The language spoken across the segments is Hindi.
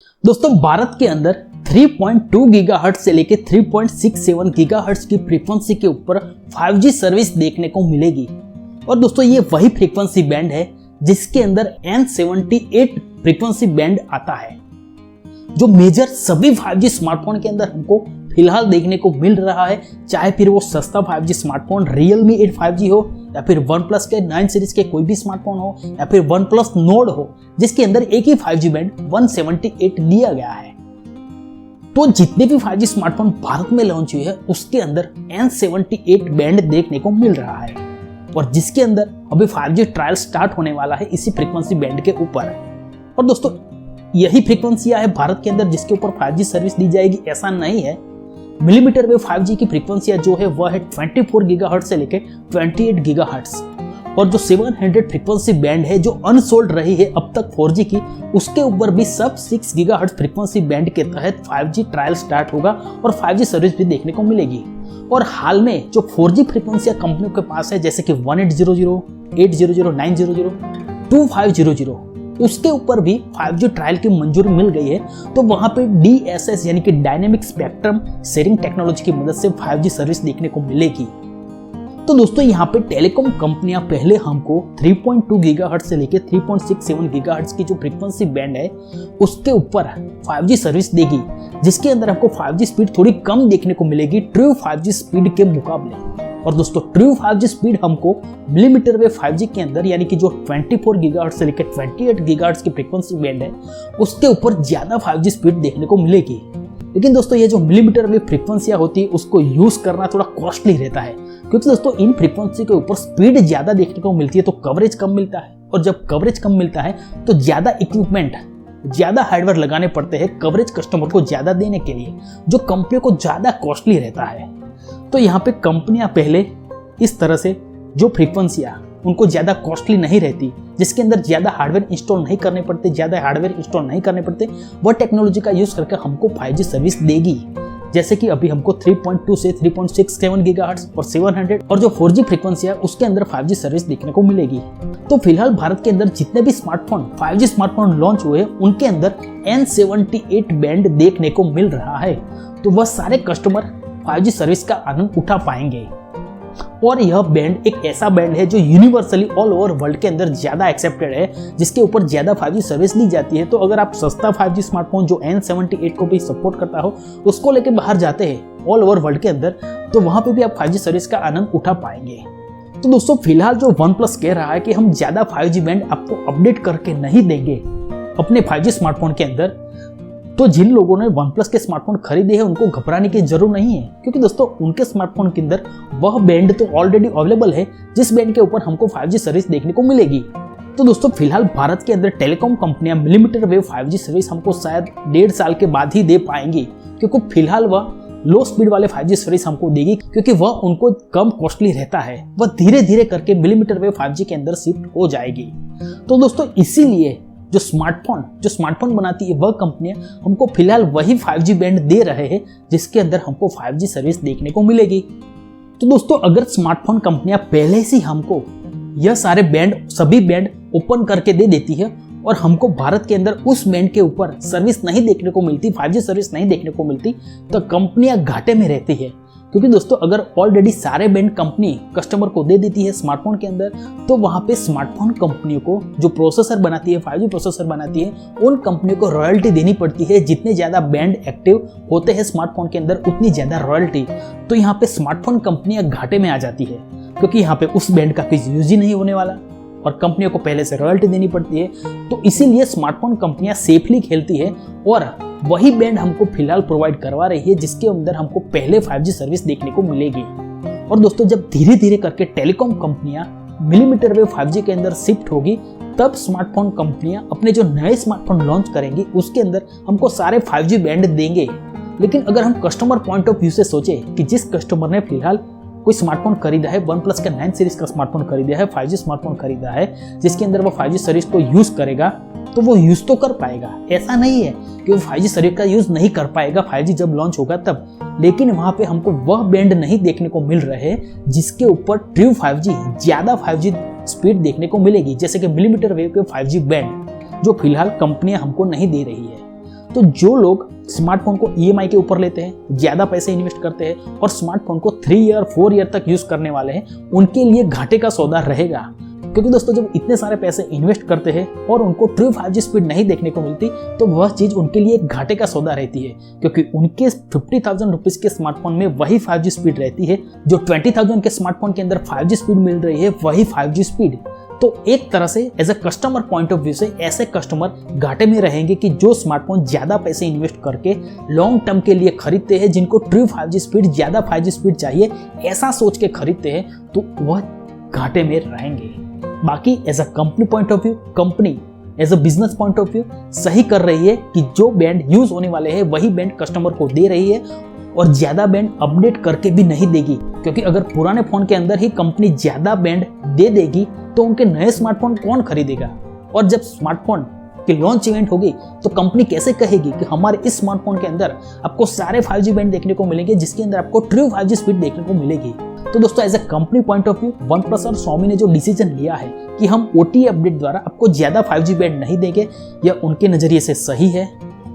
दोस्तों भारत के अंदर 3.2 गीगाहर्ट्ज से लेकर 3.67 गीगाहर्ट्ज की फ्रीक्वेंसी के ऊपर 5G सर्विस देखने को मिलेगी। और दोस्तों ये वही फ्रीक्वेंसी बैंड है जिसके अंदर N78 फ्रीक्वेंसी बैंड आता है, जो मेजर सभी 5G स्मार्टफोन के अंदर हमको फिलहाल देखने को मिल रहा है। चाहे फिर वो सस्ता 5G स्मार्टफोन Realme 8 5G हो, या फिर OnePlus के 9 सीरीज के कोई भी स्मार्टफोन हो, या फिर OnePlus Nord हो, जिसके अंदर एक ही 5G बैंड 178 दिया गया है। तो जितने भी 5G स्मार्टफोन भारत में लॉन्च हुए हैं उसके अंदर N78 बैंड देखने को मिल रहा है, और जिसके अंदर अभी 5G ट्रायल स्टार्ट होने वाला है इसी फ्रीक्वेंसी बैंड के ऊपर। और दोस्तों यही फ्रीक्वेंसियां है भारत के अंदर जिसके ऊपर 5G सर्विस दी जाएगी, ऐसा नहीं है। मिलीमीटर वेव 5G की फ्रीक्वेंसियां जो है वह है 24 गीगाहर्ट्ज से लेकर 28 गीगाहर्ट्ज, और जो 700 फ्रीक्वेंसी बैंड है जो अनसोल्ड रही है अब तक 4G की, उसके ऊपर भी सब 6 गीगाहर्ट्ज फ्रीक्वेंसी बैंड के तहत 5G ट्रायल स्टार्ट होगा और 5G सर्विस भी देखने को मिलेगी। और हाल में जो 4G फ्रीक्वेंसियां कंपनियों के पास है, जैसे कि 1800, 800, 900, 2500, उसके ऊपर भी 5G ट्रायल की मंजूरी मिल गई है। तो वहां पे DSS यानी कि डायनेमिक स्पेक्ट्रम शेयरिंग टेक्नोलॉजी की मदद से 5G सर्विस देखने को मिलेगी। तो दोस्तों यहाँ पे टेलीकॉम कंपनियां पहले हमको 3.2 गीगाहर्ट्ज से लेकर 3.67 गीगाहर्ट्ज की जो फ्रीक्वेंसी बैंड है उसके ऊपर 5G सर्विस देगी, जिसके अंदर आपको 5G स्पीड थोड़ी कम देखने को मिलेगी ट्रू 5G स्पीड के मुकाबले। और दोस्तों ट्रू 5G स्पीड हमको मिलीमीटर वेव 5G के अंदर यानी कि जो 24 गीगाहर्ट्ज से लेकर 28 गीगाहर्ट्ज की फ्रीक्वेंसी बैंड है उसके ऊपर ज्यादा 5G स्पीड देखने को मिलेगी। लेकिन दोस्तों ये जो मिलीमीटर वेव फ्रीक्वेंसियां होती है उसको यूज करना थोड़ा कॉस्टली रहता है, क्योंकि दोस्तों इन फ्रीक्वेंसी के ऊपर स्पीड ज्यादा देखने को मिलती है तो कवरेज कम मिलता है, और जब कवरेज कम मिलता है तो ज्यादा इक्विपमेंट, ज्यादा हार्डवेयर लगाने पड़ते हैं कवरेज कस्टमर को ज्यादा देने के लिए, जो कंपनियों को ज्यादा कॉस्टली रहता है। तो यहाँ पे कंपनियां पहले इस तरह से जो फ्रीक्वेंसियां उनको ज्यादा कॉस्टली नहीं रहती, जिसके अंदर ज्यादा हार्डवेयर इंस्टॉल नहीं करने पड़ते, वह टेक्नोलॉजी का यूज करके हमको 5G सर्विस देगी। जैसे कि अभी हमको 3.2 से 3.67 गीगाहर्ट्ज और 700 और जो 4G फ्रीक्वेंसी है उसके अंदर 5G सर्विस देखने को मिलेगी। तो फिलहाल भारत के अंदर जितने भी स्मार्टफोन 5G स्मार्टफोन लॉन्च हुए उनके अंदर N78 बैंड देखने को मिल रहा है, तो वह सारे कस्टमर 5G सर्विस का आनंद उठा पाएंगे। और यह बैंड एक ऐसा बैंड है जो यूनिवर्सली ऑल ओवर वर्ल्ड के अंदर ज्यादा एक्सेप्टेड है, जिसके ऊपर ज्यादा 5G सर्विस ली जाती है। तो अगर आप सस्ता 5G स्मार्टफोन जो N78 को भी सपोर्ट करता हो उसको लेके बाहर जाते हैं ऑल ओवर वर्ल्ड के अंदर, तो वहां पे भी आप 5G सर्विस का आनंद उठा पाएंगे। तो दोस्तों फिलहाल जो OnePlus कह रहा है कि हम ज्यादा 5G बैंड आपको अपडेट करके नहीं देंगे अपने 5G स्मार्टफोन के अंदर, तो जिन लोगों ने OnePlus के स्मार्टफोन खरीदे हैं उनको घबराने की जरूरत नहीं है, क्योंकि दोस्तों उनके स्मार्टफोन के अंदर वह बैंड तो ऑलरेडी अवेलेबल है जिस बैंड के ऊपर हमको 5G सर्विस देखने को मिलेगी। तो दोस्तों फिलहाल भारत के अंदर टेलीकॉम कंपनियां मिलीमीटर वेव 5G सर्विस हमको शायद 1.5 साल के बाद ही दे पाएंगी, क्योंकि फिलहाल वह लो स्पीड वाले 5G सर्विस हमको देगी, क्योंकि वह उनको कम कॉस्टली रहता है। वह धीरे धीरे करके मिलीमीटर वेव 5G के अंदर शिफ्ट हो जाएगी। तो दोस्तों इसीलिए जो स्मार्टफोन बनाती है वह कंपनियां हमको फिलहाल वही 5G बैंड दे रहे हैं जिसके अंदर हमको 5G सर्विस देखने को मिलेगी। तो दोस्तों अगर स्मार्टफोन कंपनियां पहले से हमको यह सारे बैंड सभी बैंड ओपन करके दे देती है और हमको भारत के अंदर उस बैंड के ऊपर सर्विस नहीं देखने को मिलती, 5G सर्विस नहीं देखने को मिलती, तो कंपनियां घाटे में रहती है। क्योंकि दोस्तों अगर ऑलरेडी सारे बैंड कंपनी कस्टमर को दे देती है स्मार्टफोन के अंदर, तो वहां पे स्मार्टफोन कंपनियों को जो प्रोसेसर बनाती है 5G प्रोसेसर बनाती है उन कंपनियों को रॉयल्टी देनी पड़ती है। जितने ज्यादा बैंड एक्टिव होते हैं स्मार्टफोन के अंदर उतनी ज्यादा रॉयल्टी। तो यहाँ पे स्मार्टफोन कंपनियां घाटे में आ जाती है, क्योंकि यहाँ पे उस बैंड का कोई यूज ही नहीं होने वाला और कंपनियों को पहले से रॉयल्टी देनी पड़ती है। तो इसीलिए स्मार्टफोन कंपनियां सेफली खेलती है और वही बैंड हमको फिलहाल प्रोवाइड करवा रही है जिसके अंदर हमको पहले 5G सर्विस देखने को मिलेगी। और दोस्तों जब धीरे धीरे करके टेलीकॉम कंपनियां मिलीमीटर वेव 5G के अंदर शिफ्ट होगी, तब स्मार्टफोन कंपनियां अपने जो नए स्मार्टफोन लॉन्च करेंगी उसके अंदर हमको सारे 5G बैंड देंगे। लेकिन अगर हम कस्टमर पॉइंट ऑफ व्यू से सोचे कि जिस कस्टमर ने फिलहाल कोई स्मार्टफोन खरीदा है, OnePlus का 9 सीरीज का स्मार्टफोन खरीदा है, 5G स्मार्टफोन खरीदा है जिसके अंदर वो 5G सर्विस को यूज करेगा, तो वो यूज तो कर पाएगा। ऐसा नहीं है कि वो 5G सर्विस का यूज नहीं कर पाएगा 5G जब लॉन्च होगा तब, लेकिन वहां पे हमको वह बैंड नहीं देखने को मिल रहे जिसके ऊपर ट्रू 5G ज्यादा 5G स्पीड देखने को मिलेगी, जैसे कि मिलीमीटर वेव के 5G बैंड जो फिलहाल कंपनियां हमको नहीं दे रही है। तो जो लोग स्मार्टफोन को EMI के ऊपर लेते हैं, ज़्यादा पैसे इन्वेस्ट करते हैं और स्मार्टफोन को 3 ईयर 4 ईयर तक यूज़ करने वाले हैं, उनके लिए घाटे का सौदा रहेगा। क्योंकि दोस्तों जब इतने सारे पैसे इन्वेस्ट करते हैं और उनको ट्रू 5G स्पीड नहीं देखने को मिलती, तो वह चीज़ उनके लिए घाटे का सौदा रहती है। क्योंकि उनके 50,000 रुपीज़ के स्मार्टफोन में वही 5G स्पीड रहती है, जो 20,000 के स्मार्टफोन के अंदर 5G स्पीड मिल रही है, वही 5G स्पीड। तो एक तरह से as a customer point of view से ऐसे कस्टमर घाटे में रहेंगे कि जो स्मार्टफोन ज़्यादा पैसे इन्वेस्ट करके लॉन्ग टर्म के लिए खरीदते हैं, जिनको ट्रू 5G स्पीड, ज़्यादा 5G स्पीड चाहिए, ऐसा सोच के खरीदते हैं, तो वह घाटे में रहेंगे। बाकी as a company point of view, company as a business point of view सही कर रही है कि जो बैंड यूज होने वाले हैं वही बैंड कस्टमर को दे रही है और ज़्यादा बैंड अपडेट करके भी नहीं देगी। क्योंकि अगर पुराने फ़ोन के अंदर ही कंपनी ज़्यादा बैंड दे देगी तो उनके नए स्मार्टफोन कौन खरीदेगा? और जब स्मार्टफोन की लॉन्च इवेंट होगी तो कंपनी कैसे कहेगी कि हमारे इस स्मार्टफोन के अंदर आपको सारे 5G बैंड देखने को मिलेंगे, जिसके अंदर आपको ट्रू 5G स्पीड देखने को मिलेगी। तो दोस्तों as a company point of view, OnePlus और Xiaomi ने जो डिसीजन लिया है कि हम OTA अपडेट द्वारा आपको ज़्यादा 5G बैंड नहीं देंगे, यह उनके नज़रिए से सही है।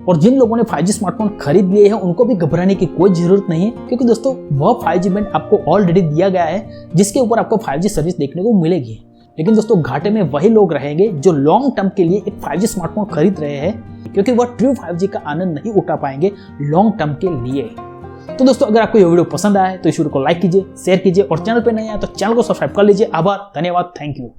और जिन लोगों ने 5G स्मार्टफोन खरीद लिए हैं उनको भी घबराने की कोई ज़रूरत नहीं है, क्योंकि दोस्तों वह 5G बैंड आपको ऑलरेडी दिया गया है जिसके ऊपर आपको 5G सर्विस देखने को मिलेगी। लेकिन दोस्तों घाटे में वही लोग रहेंगे जो लॉन्ग टर्म के लिए एक 5G स्मार्टफोन खरीद रहे हैं, क्योंकि वह ट्रू 5G का आनंद नहीं उठा पाएंगे लॉन्ग टर्म के लिए। तो दोस्तों अगर आपको ये वीडियो पसंद आया है तो इस वीडियो को लाइक कीजिए, शेयर कीजिए और चैनल पे नए आए तो चैनल को सब्सक्राइब कर लीजिए। आभार, धन्यवाद, थैंक यू।